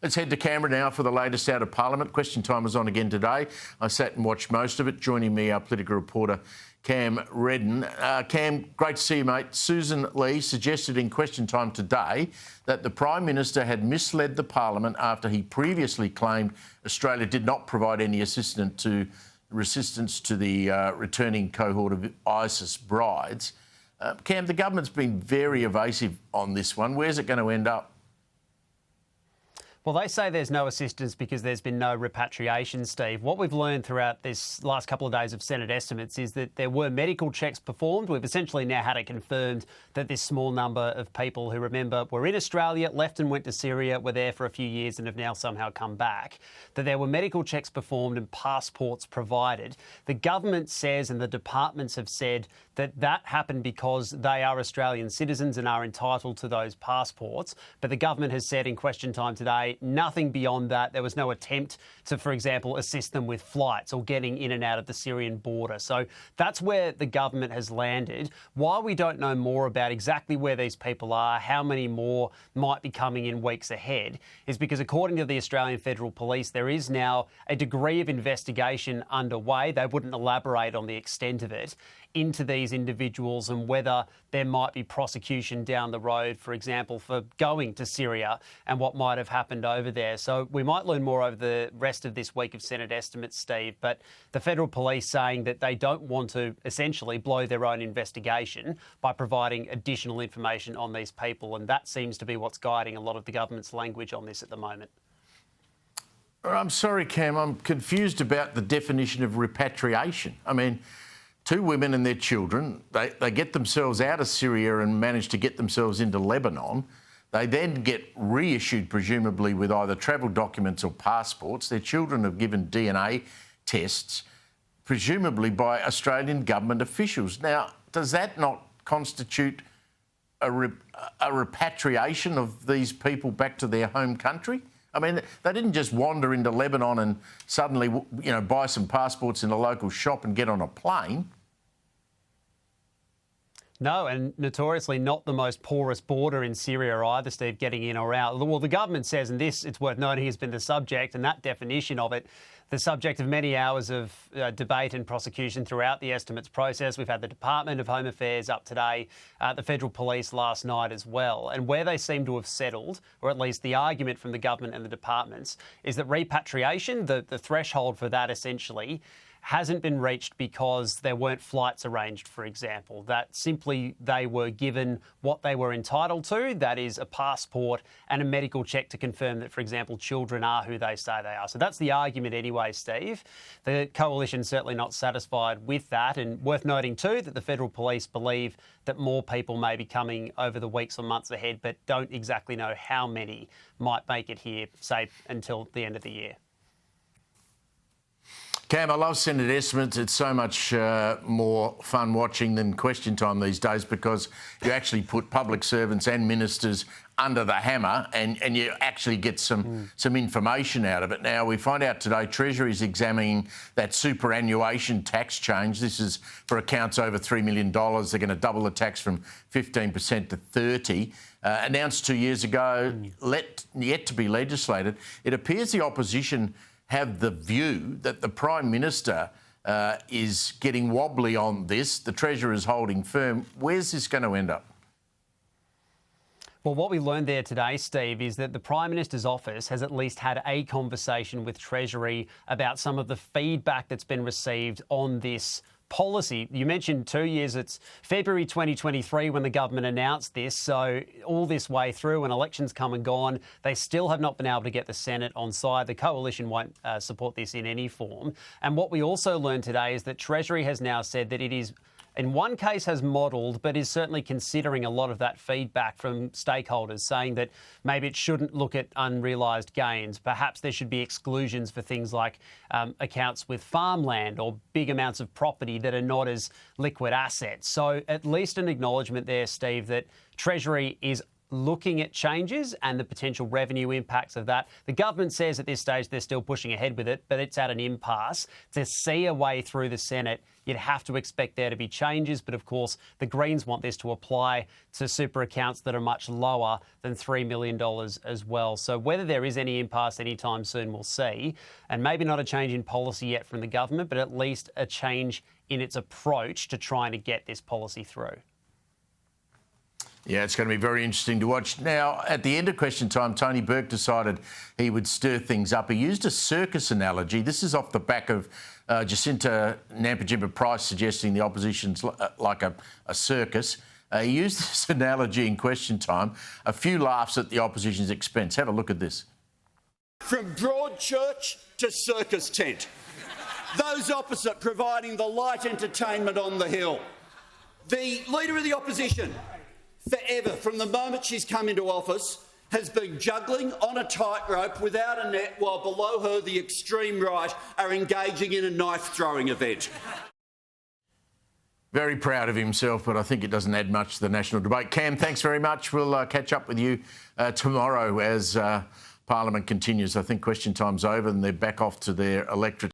Let's head to Canberra now for the latest out of Parliament. Question time was on again today. I sat and watched most of it. Joining me, our political reporter, Cam Reddin. Cam, great to see you, mate. Sussan Ley suggested in question time today that the Prime Minister had misled the Parliament after he previously claimed Australia did not provide any assistance to the returning cohort of ISIS brides. Cam, the government's been very evasive on this one. Where's it going to end up? Well, they say there's no assistance because there's been no repatriation, Steve. What we've learned throughout this last couple of days of Senate estimates is that there were medical checks performed. We've essentially now had it confirmed that this small number of people who, remember, were in Australia, left and went to Syria, were there for a few years and have now somehow come back, that there were medical checks performed and passports provided. The government says, and the departments have said, that that happened because they are Australian citizens and are entitled to those passports. But the government has said in question time today, nothing beyond that. There was no attempt to, for example, assist them with flights or getting in and out of the Syrian border. So that's where the government has landed. Why we don't know more about exactly where these people are, how many more might be coming in weeks ahead, is because according to the Australian Federal Police, there is now a degree of investigation underway. They wouldn't elaborate on the extent of it into these individuals and whether there might be prosecution down the road, for example, for going to Syria and what might have happened over there. So we might learn more over the rest of this week of Senate estimates, Steve, but the Federal Police saying that they don't want to essentially blow their own investigation by providing additional information on these people, and that seems to be what's guiding a lot of the government's language on this at the moment. I'm sorry, Cam, I'm confused about the definition of repatriation. I mean, two women and their children, they get themselves out of Syria and manage to get themselves into Lebanon. They then get reissued, presumably, with either travel documents or passports. Their children have given DNA tests, presumably by Australian government officials. Now, does that not constitute a repatriation of these people back to their home country? I mean, they didn't just wander into Lebanon and suddenly, buy some passports in a local shop and get on a plane. No, and notoriously not the most porous border in Syria either, Steve, getting in or out. Well, the government says, and this, it's worth noting, has been the subject, and that definition of it, the subject of many hours of debate and prosecution throughout the estimates process. We've had the Department of Home Affairs up today, the Federal Police last night as well. And where they seem to have settled, or at least the argument from the government and the departments, is that repatriation, the threshold for that essentially, hasn't been reached because there weren't flights arranged, for example. That simply they were given what they were entitled to, that is a passport and a medical check to confirm that, for example, children are who they say they are. So that's the argument anyway, Steve. The coalition's certainly not satisfied with that, and worth noting too that the Federal Police believe that more people may be coming over the weeks or months ahead, but don't exactly know how many might make it here, say, until the end of the year. Cam, I love Senate estimates. It's so much more fun watching than question time these days because you actually put public servants and ministers under the hammer and you actually get some information out of it. Now, we find out today Treasury is examining that superannuation tax change. This is for accounts over $3 million. They're going to double the tax from 15% to 30%. Announced 2 years ago, yet to be legislated. It appears the opposition have the view that the Prime Minister is getting wobbly on this. The Treasurer is holding firm. Where's this going to end up? Well, what we learned there today, Steve, is that the Prime Minister's office has at least had a conversation with Treasury about some of the feedback that's been received on this policy. You mentioned 2 years. It's February 2023 when the government announced this. So all this way through, and elections come and gone, they still have not been able to get the Senate on side. The coalition won't support this in any form. And what we also learned today is that Treasury has now said that it is, in one case, has modelled, but is certainly considering a lot of that feedback from stakeholders, saying that maybe it shouldn't look at unrealised gains. Perhaps there should be exclusions for things like accounts with farmland or big amounts of property that are not as liquid assets. So at least an acknowledgement there, Steve, that Treasury is looking at changes and the potential revenue impacts of that. The government says at this stage they're still pushing ahead with it, but it's at an impasse. To see a way through the Senate, you'd have to expect there to be changes. But of course, the Greens want this to apply to super accounts that are much lower than $3 million as well. So whether there is any impasse anytime soon, we'll see. And maybe not a change in policy yet from the government, but at least a change in its approach to trying to get this policy through. Yeah, it's going to be very interesting to watch. Now, at the end of question time, Tony Burke decided he would stir things up. He used a circus analogy. This is off the back of Jacinta Nampijinpa-Price suggesting the opposition's like a circus. He used this analogy in question time. A few laughs at the opposition's expense. Have a look at this. From Broadchurch to circus tent. Those opposite providing the light entertainment on the hill. The Leader of the Opposition, forever, from the moment she's come into office, has been juggling on a tightrope without a net while below her the extreme right are engaging in a knife-throwing event. Very proud of himself, but I think it doesn't add much to the national debate. Cam, thanks very much. We'll catch up with you tomorrow as Parliament continues. I think question time's over and they're back off to their electorate.